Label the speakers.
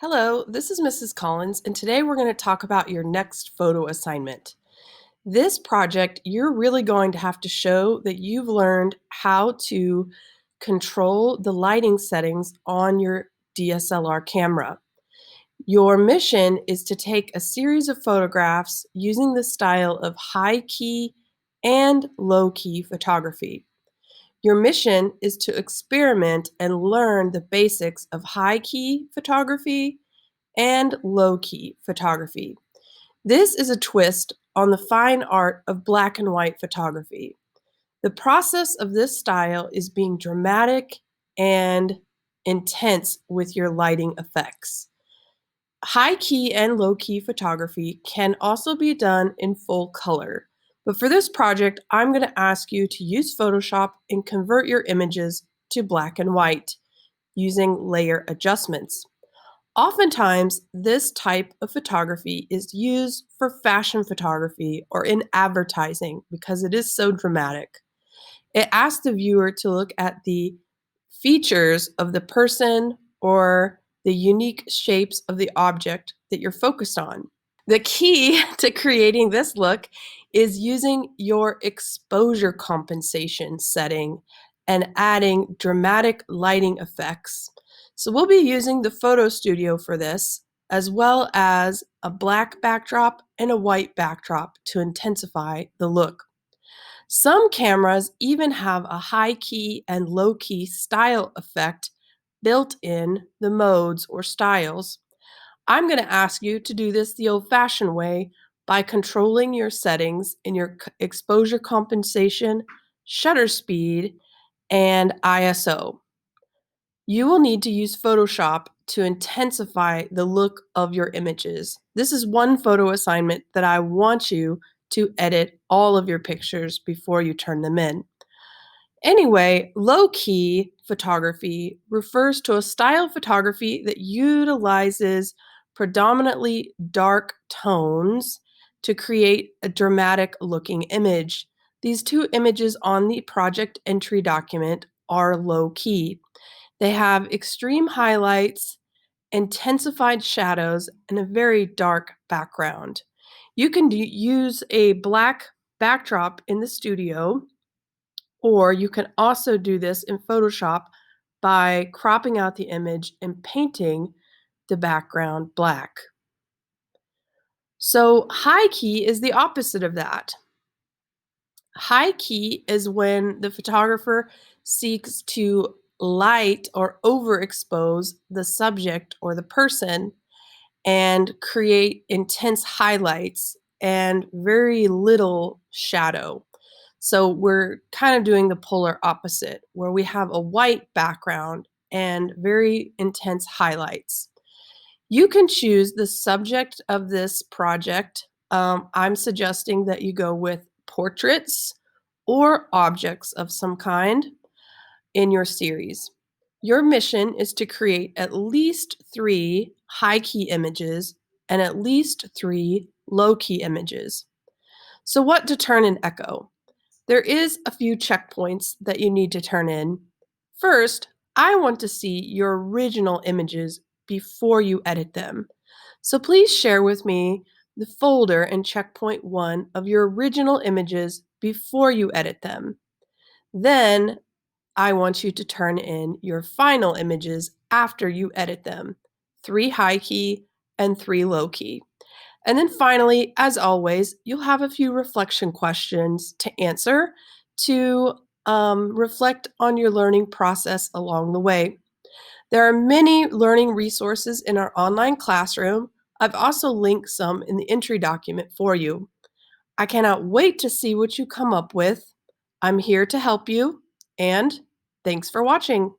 Speaker 1: Hello, this is Mrs. Collins, and today we're going to talk about your next photo assignment. This project, you're really going to have to show that you've learned how to control the lighting settings on your DSLR camera. Your mission is to take a series of photographs using the style of high-key and low-key photography. Your mission is to experiment and learn the basics of high-key photography and low-key photography. This is a twist on the fine art of black and white photography. The process of this style is being dramatic and intense with your lighting effects. High-key and low-key photography can also be done in full color. But for this project, I'm going to ask you to use Photoshop and convert your images to black and white using layer adjustments. Oftentimes, this type of photography is used for fashion photography or in advertising because it is so dramatic. It asks the viewer to look at the features of the person or the unique shapes of the object that you're focused on. The key to creating this look is using your exposure compensation setting and adding dramatic lighting effects. So we'll be using the photo studio for this, as well as a black backdrop and a white backdrop to intensify the look. Some cameras even have a high key and low key style effect built in the modes or styles. I'm going to ask you to do this the old-fashioned way by controlling your settings in your exposure compensation, shutter speed, and ISO. You will need to use Photoshop to intensify the look of your images. This is one photo assignment that I want you to edit all of your pictures before you turn them in. Anyway, low-key photography refers to a style of photography that utilizes predominantly dark tones to create a dramatic looking image. These two images on the project entry document are low-key. They have extreme highlights, intensified shadows, and a very dark background. You can use a black backdrop in the studio, or you can also do this in Photoshop by cropping out the image and painting the background black. So high key is the opposite of that. High key is when the photographer seeks to light or overexpose the subject or the person and create intense highlights and very little shadow. So we're kind of doing the polar opposite, where we have a white background and very intense highlights. You can choose the subject of this project. I'm suggesting that you go with portraits or objects of some kind in your series. Your mission is to create at least 3 high-key images and at least 3 low-key images. So what to turn in Echo? There is a few checkpoints that you need to turn in. First, I want to see your original images before you edit them. So please share with me the folder in checkpoint 1 of your original images before you edit them. Then I want you to turn in your final images after you edit them, 3 high key and 3 low key. And then finally, as always, you'll have a few reflection questions to answer to reflect on your learning process along the way. There are many learning resources in our online classroom. I've also linked some in the entry document for you. I cannot wait to see what you come up with. I'm here to help you, and thanks for watching.